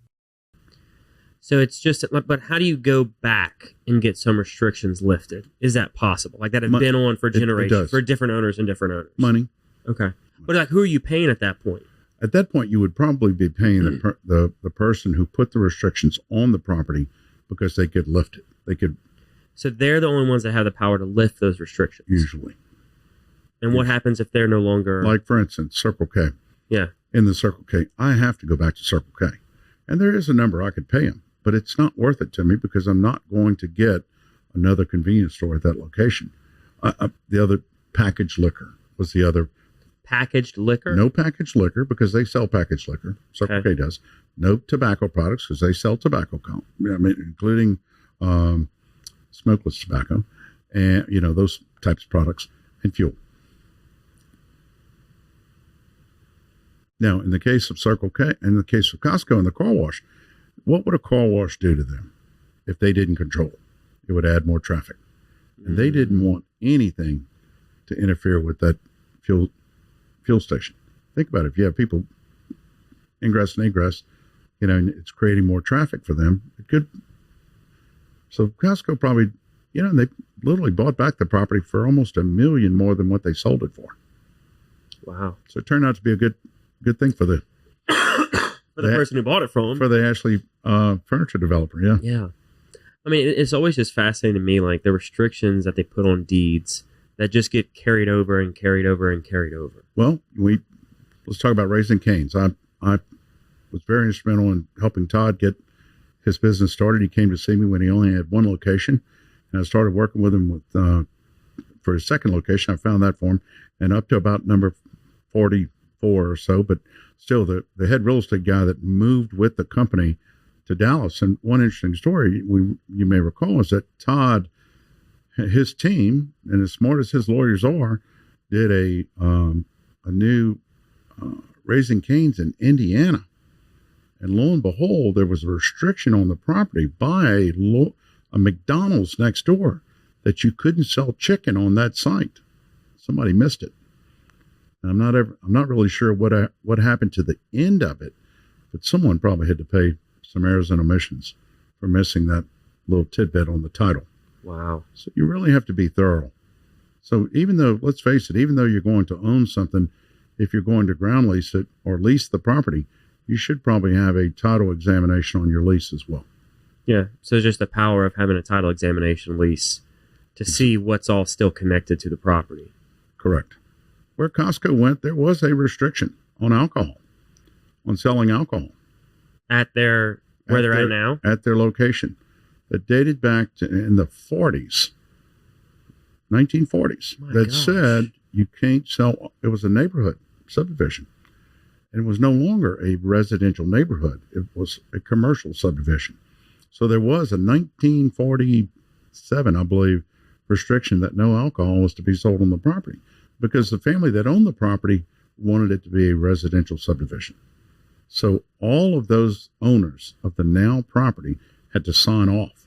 So it's just, but how do you go back and get some restrictions lifted? Is that possible? Like that have been on for generations, for different owners and different owners? Money. Okay. But like, who are you paying at that point? At that point, you would probably be paying the person who put the restrictions on the property because they could lift it. They could. So they're the only ones that have the power to lift those restrictions. Usually. And what happens if they're no longer? Like, for instance, Circle K. Yeah. In the Circle K, I have to go back to Circle K. And there is a number I could pay them, but it's not worth it to me because I'm not going to get another convenience store at that location. The other packaged liquor was the other. Packaged liquor? No packaged liquor because they sell packaged liquor. Circle K does. No tobacco products because they sell tobacco, including smokeless tobacco and, those types of products, and fuel. Now, in the case of Circle K, in the case of Costco and the car wash, what would a car wash do to them if they didn't control it? It would add more traffic. And they didn't want anything to interfere with that fuel station. Think about it. If you have people ingress and egress, and it's creating more traffic for them, it could. So Costco probably, they literally bought back the property for almost $1 million more than what they sold it for. Wow. So it turned out to be a good thing for the person who bought it from them. For the Ashley furniture developer, yeah. Yeah. I mean, it's always just fascinating to me, like the restrictions that they put on deeds that just get carried over and carried over and carried over. Well, let's talk about Raising Cane's. I was very instrumental in helping Todd get his business started. He came to see me when he only had one location, and I started working with him for his second location. I found that for him, and up to about number 44 or so, but still the head real estate guy that moved with the company to Dallas. And one interesting story you may recall is that Todd, his team, and as smart as his lawyers are, did a new Raising Cane's in Indiana. And lo and behold, there was a restriction on the property by a McDonald's next door that you couldn't sell chicken on that site. Somebody missed it. And I'm not really sure what happened to the end of it, but someone probably had to pay some errors and omissions for missing that little tidbit on the title. Wow. So you really have to be thorough. So let's face it, even though you're going to own something, if you're going to ground lease it or lease the property, you should probably have a title examination on your lease as well. Yeah. So just the power of having a title examination lease to see what's all still connected to the property. Correct. Where Costco went, there was a restriction on alcohol, on selling alcohol. Where they're at now? At their location. That dated back to in the 1940s. That gosh. said you can't sell. It was a neighborhood subdivision. And it was no longer a residential neighborhood. It was a commercial subdivision. So there was a 1947, I believe, restriction that no alcohol was to be sold on the property because the family that owned the property wanted it to be a residential subdivision. So all of those owners of the now property had to sign off.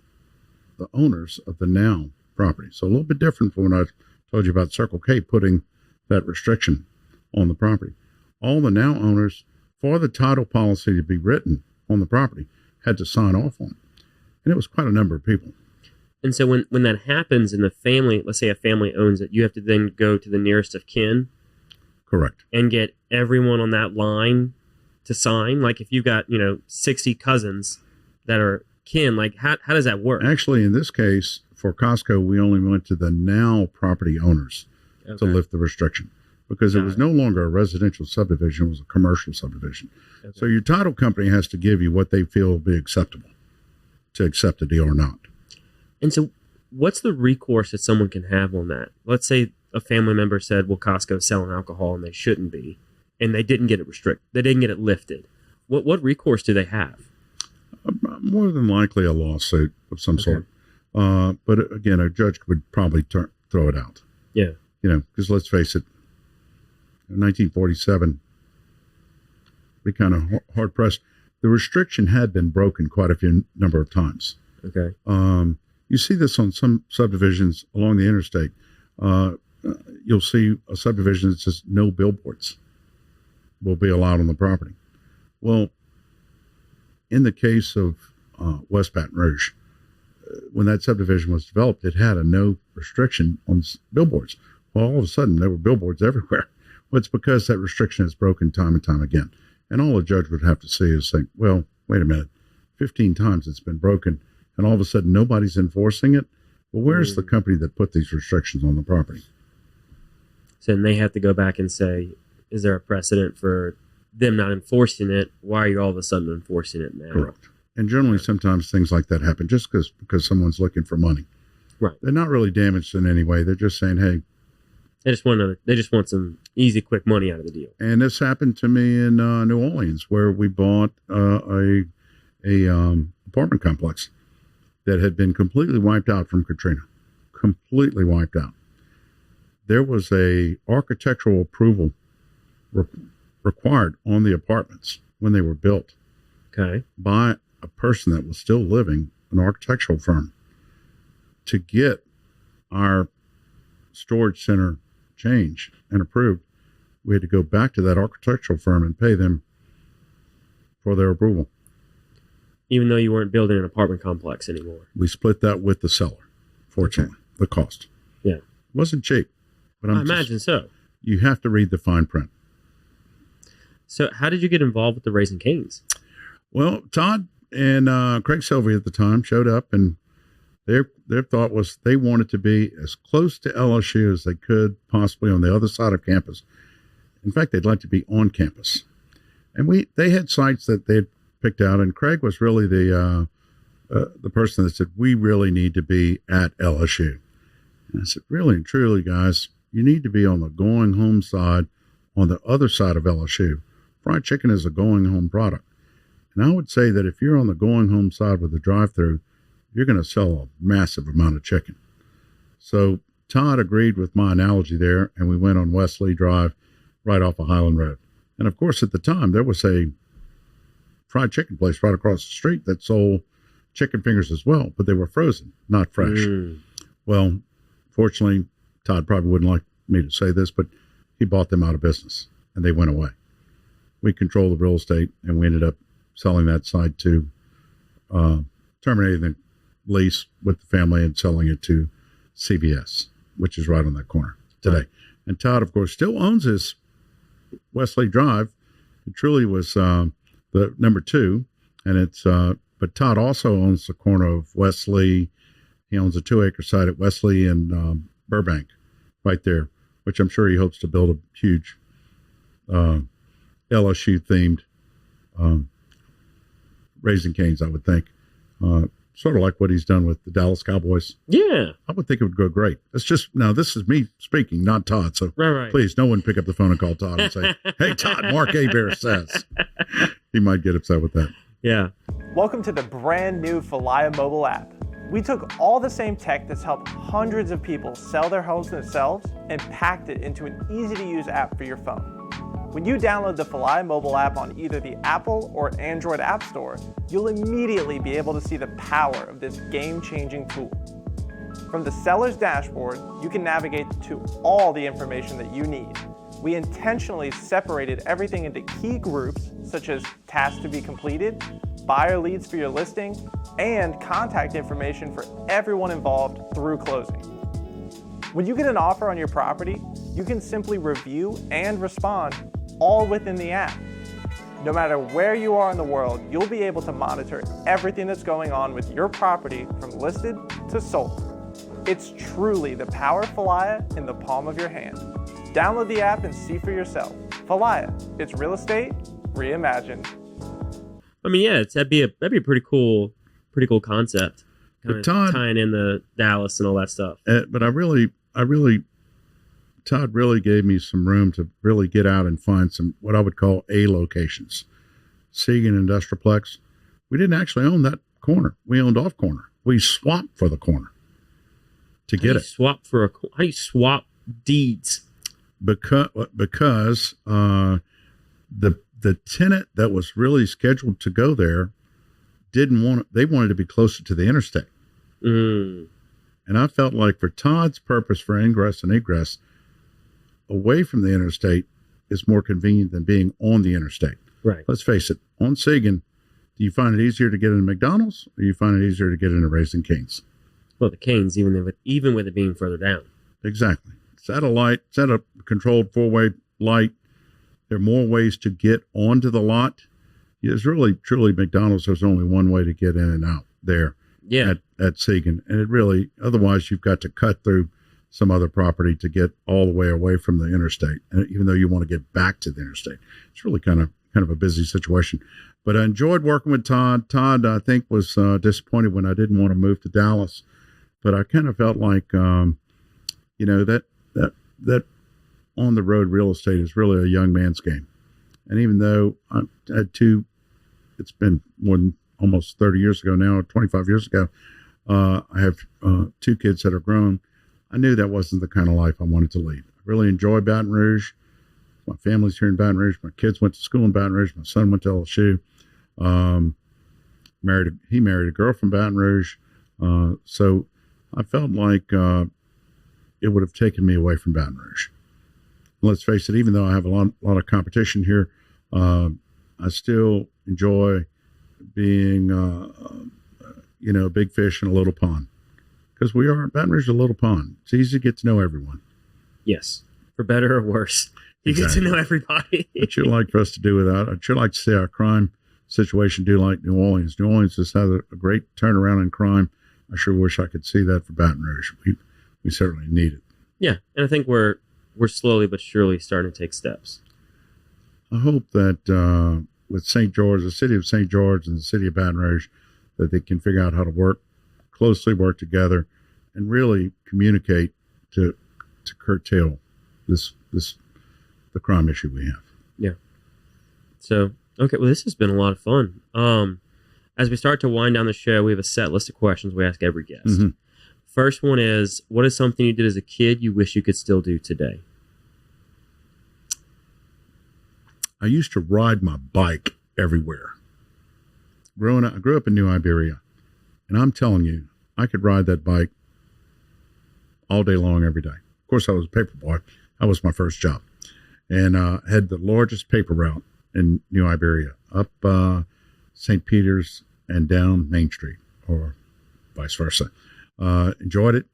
The owners of the now property. So a little bit different from when I told you about Circle K putting that restriction on the property. All the now owners, for the title policy to be written on the property, had to sign off on it. And it was quite a number of people. And so when that happens in the family, let's say a family owns it, you have to then go to the nearest of kin. Correct. And get everyone on that line to sign. Like if you've got, 60 cousins that are kin, like how does that work? Actually, in this case, for Costco, we only went to the now property owners to lift the restriction because it was no longer a residential subdivision. It was a commercial subdivision. Okay. So your title company has to give you what they feel will be acceptable to accept a deal or not. And so what's the recourse that someone can have on that? Let's say a family member said, well, Costco's selling alcohol and they shouldn't be, and they didn't get it restricted. They didn't get it lifted. What recourse do they have? More than likely a lawsuit of some sort. But again, a judge would probably throw it out. Yeah. Because let's face it, in 1947, be kind of hard pressed. The restriction had been broken quite a few number of times. Okay. You see this on some subdivisions along the interstate. You'll see a subdivision that says no billboards will be allowed on the property. Well, in the case of West Baton Rouge, when that subdivision was developed, it had a no restriction on billboards. Well, all of a sudden, there were billboards everywhere. Well, it's because that restriction is broken time and time again. And all a judge would have to say is think, well, wait a minute, 15 times it's been broken, and all of a sudden nobody's enforcing it. Well, where's the company that put these restrictions on the property? So then they have to go back and say, is there a precedent for them not enforcing it? Why are you all of a sudden enforcing it now? Correct. And generally, sometimes things like that happen just because someone's looking for money. Right. They're not really damaged in any way. They're just saying, hey. They just want some easy, quick money out of the deal. And this happened to me in New Orleans, where we bought a apartment complex that had been completely wiped out from Katrina. Completely wiped out. There was a architectural approval required on the apartments when they were built. Okay. By a person that was still living, an architectural firm, to get our storage center changed and approved. We had to go back to that architectural firm and pay them for their approval. Even though you weren't building an apartment complex anymore. We split that with the seller, fortunately, the cost. Yeah. It wasn't cheap. But I imagine so. You have to read the fine print. So how did you get involved with the Raising Cane's? Well, Todd and Craig Sylvia at the time showed up, and their thought was they wanted to be as close to LSU as they could possibly on the other side of campus. In fact, they'd like to be on campus. And they had sites that they had picked out, and Craig was really the person that said, we really need to be at LSU. And I said, really and truly, guys, you need to be on the going home side, on the other side of LSU. Fried chicken is a going home product. And I would say that if you're on the going home side with the drive-through, you're going to sell a massive amount of chicken. So Todd agreed with my analogy there, and we went on Wesley Drive right off of Highland Road. And of course, at the time, there was a fried chicken place right across the street that sold chicken fingers as well, but they were frozen, not fresh. Well, fortunately, Todd probably wouldn't like me to say this, but he bought them out of business, and they went away. We controlled the real estate, and we ended up selling that site to, terminating the lease with the family and selling it to CVS, which is right on that corner today. Right. And Todd, of course, still owns his Wesley Drive. It truly was the number 2, and it's but Todd also owns the corner of Wesley. He owns a 2-acre site at Wesley and Burbank, right there, which I'm sure he hopes to build a huge LSU themed Raising Cane's, I would think. Sort of like what he's done with the Dallas Cowboys. Yeah. I would think it would go great. It's just, now this is me speaking, not Todd. So right. Please, no one pick up the phone and call Todd and say, hey, Todd, Mark Hebert says. He might get upset with that. Yeah. Welcome to the brand new Falia mobile app. We took all the same tech that's helped hundreds of people sell their homes themselves and packed it into an easy-to-use app for your phone. When you download the Falia mobile app on either the Apple or Android App Store, you'll immediately be able to see the power of this game-changing tool. From the seller's dashboard, you can navigate to all the information that you need. We intentionally separated everything into key groups, such as tasks to be completed, buyer leads for your listing, and contact information for everyone involved through closing. When you get an offer on your property, you can simply review and respond all within the app. No matter where you are in the world, you'll be able to monitor everything that's going on with your property from listed to sold. It's truly the power of Falia in the palm of your hand. Download the app and see for yourself. Falia, it's real estate reimagined. I mean, yeah, that'd be a pretty cool concept. But Todd, tying in the Dallas and all that stuff. But Todd really gave me some room to really get out and find some, what I would call A locations. Segan Industrialplex. We didn't actually own that corner. We owned off corner. We swapped for the corner to get it. How do you swap deeds? Because the tenant that was really scheduled to go there they wanted to be closer to the interstate. And I felt like for Todd's purpose for ingress and egress, away from the interstate is more convenient than being on the interstate. Right. Let's face it, on Segan, do you find it easier to get into McDonald's or do you find it easier to get into Raising Cane's? Well, the Cane's, even with it being further down. Exactly. Set a controlled 4-way light. There are more ways to get onto the lot. There's really, truly, McDonald's, there's only one way to get in and out there at Segan. And it really, otherwise you've got to cut through some other property to get all the way away from the interstate. And even though you want to get back to the interstate, it's really kind of a busy situation. But I enjoyed working with Todd. Todd, I think, was disappointed when I didn't want to move to Dallas. but I kind of felt like, that on the road real estate is really a young man's game. And even though I had it's been more than almost 30 years ago now, 25 years ago, I have 2 kids that are grown. I knew that wasn't the kind of life I wanted to lead. I really enjoy Baton Rouge. My family's here in Baton Rouge. My kids went to school in Baton Rouge. My son went to LSU. He married a girl from Baton Rouge. So I felt like it would have taken me away from Baton Rouge. Let's face it, even though I have a lot of competition here, I still enjoy being, a big fish in a little pond. Because Baton Rouge is a little pond. It's easy to get to know everyone. Yes, for better or worse. You exactly. Get to know everybody. I'd sure like for us to do without. I'd sure like to see our crime situation do like New Orleans. New Orleans has had a great turnaround in crime. I sure wish I could see that for Baton Rouge. We certainly need it. Yeah, and I think we're slowly but surely starting to take steps. I hope that with St. George, the city of St. George and the city of Baton Rouge, that they can figure out how to closely work together and really communicate to curtail the crime issue we have. Yeah. So, okay, well, this has been a lot of fun. As we start to wind down the show, we have a set list of questions we ask every guest. Mm-hmm. First one is, what is something you did as a kid you wish you could still do today? I used to ride my bike everywhere. I grew up in New Iberia, and I'm telling you, I could ride that bike all day long, every day. Of course, I was a paper boy. That was my first job. And had the largest paper route in New Iberia, up St. Peter's and down Main Street, or vice versa. Enjoyed it.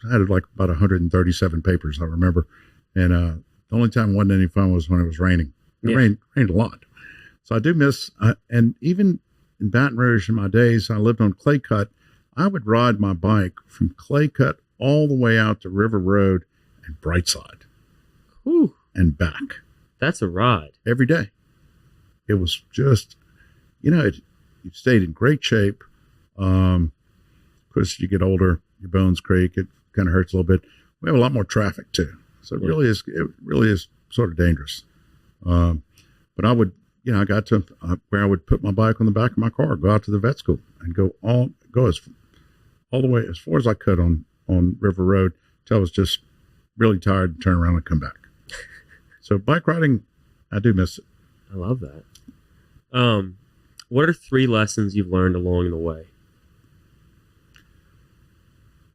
I had like about 137 papers, I remember. And the only time it wasn't any fun was when it was raining. It rained a lot. So I do miss, and even in Baton Rouge in my days, I lived on Clay Cut. I would ride my bike from Clay Cut all the way out to River Road and Brightside. Whew. And back. That's a ride. Every day. It was just, it stayed in great shape. Of course, you get older, your bones creak. It kind of hurts a little bit. We have a lot more traffic too. So it really is sort of dangerous. But I would, I got to where I would put my bike on the back of my car, go out to the vet school and go all the way as far as I could on River Road till I was just really tired and turn around and come back. So bike riding, I do miss it. I love that. What are 3 lessons you've learned along the way?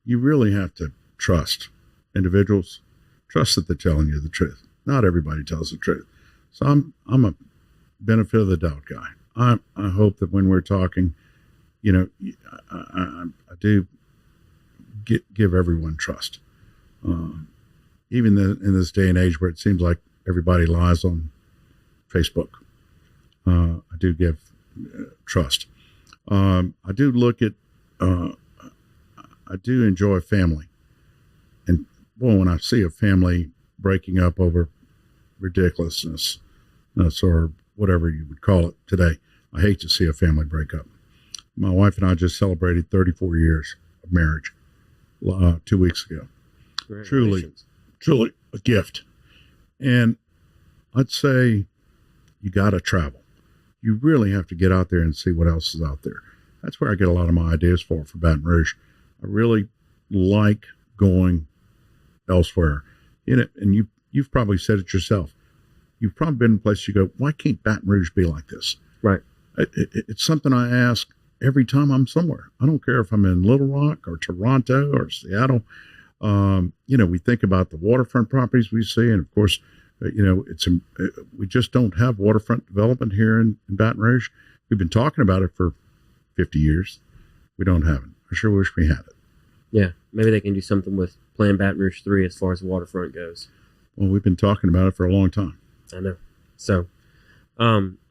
You really have to trust individuals. Trust that they're telling you the truth. Not everybody tells the truth. So I'm a benefit of the doubt guy. I hope that when we're talking, I do give everyone trust. Even in this day and age where it seems like everybody lies on Facebook, I do give trust. I do look at, I do enjoy family. And boy, when I see a family breaking up over ridiculousness, or whatever you would call it today, I hate to see a family break up. My wife and I just celebrated 34 years of marriage 2 weeks ago. Truly a gift. And I'd say you got to travel. You really have to get out there and see what else is out there. That's where I get a lot of my ideas for Baton Rouge. I really like going elsewhere. And you've probably said it yourself. You've probably been in a place you go, why can't Baton Rouge be like this? Right. It's something I ask every time I'm somewhere. I don't care if I'm in Little Rock or Toronto or Seattle. We think about the waterfront properties we see, and of course, we just don't have waterfront development here in Baton Rouge. We've been talking about it for 50 years. We don't have it. I sure wish we had it. Yeah, maybe they can do something with Plan Baton Rouge 3 as far as the waterfront goes. Well, we've been talking about it for a long time. I know. So,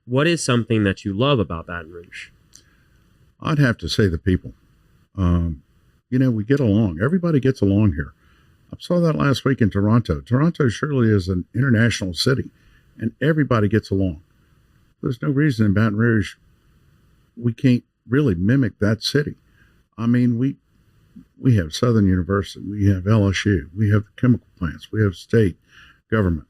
what is something that you love about Baton Rouge? I'd have to say the people. We get along. Everybody gets along here. I saw that last week in Toronto. Toronto surely is an international city, and everybody gets along. There's no reason in Baton Rouge we can't really mimic that city. I mean, we have Southern University, we have LSU, we have chemical plants, we have state government.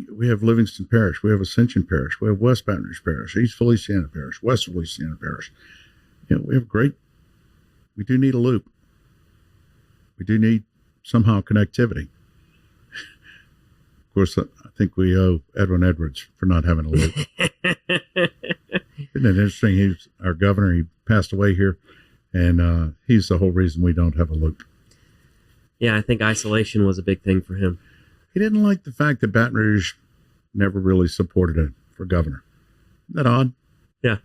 We have Livingston Parish, we have Ascension Parish, we have West Baton Rouge Parish, East Feliciana Parish, West Feliciana Parish. We have we do need a loop. We do need somehow connectivity. Of course, I think we owe Edwin Edwards for not having a loop. Isn't it interesting? He's our governor. He passed away here, and he's the whole reason we don't have a loop. Yeah, I think isolation was a big thing for him. He didn't like the fact that Baton Rouge never really supported him for governor. Isn't that odd? Yeah.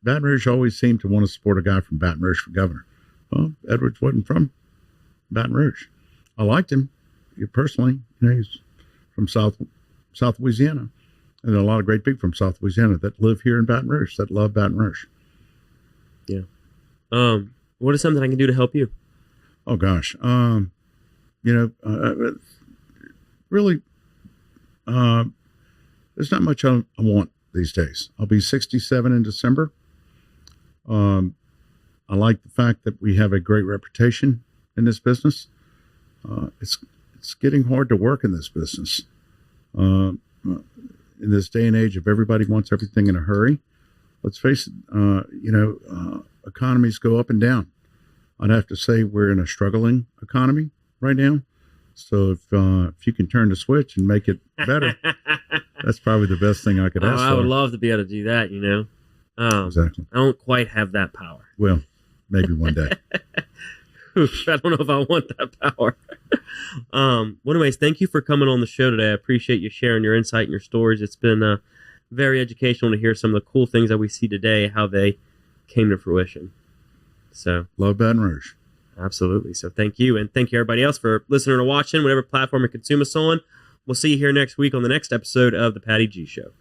Baton Rouge always seemed to want to support a guy from Baton Rouge for governor. Well, Edwards wasn't from Baton Rouge. I liked him personally. He's from South Louisiana. And there are a lot of great people from South Louisiana that live here in Baton Rouge, that love Baton Rouge. Yeah. What is something I can do to help you? Oh, gosh. Really, there's not much I want these days. I'll be 67 in December. I like the fact that we have a great reputation in this business. It's getting hard to work in this business. In this day and age of everybody wants everything in a hurry. Let's face it, economies go up and down. I'd have to say we're in a struggling economy right now. So if you can turn the switch and make it better, that's probably the best thing I could ask for. I would love to be able to do that, Exactly. I don't quite have that power. Well, maybe one day. I don't know if I want that power. Anyways, thank you for coming on the show today. I appreciate you sharing your insight and your stories. It's been very educational to hear some of the cool things that we see today, how they came to fruition. So love Baton Rouge. Absolutely. So thank you. And thank you everybody else for listening or watching, whatever platform you consume us on. We'll see you here next week on the next episode of The Patty G Show.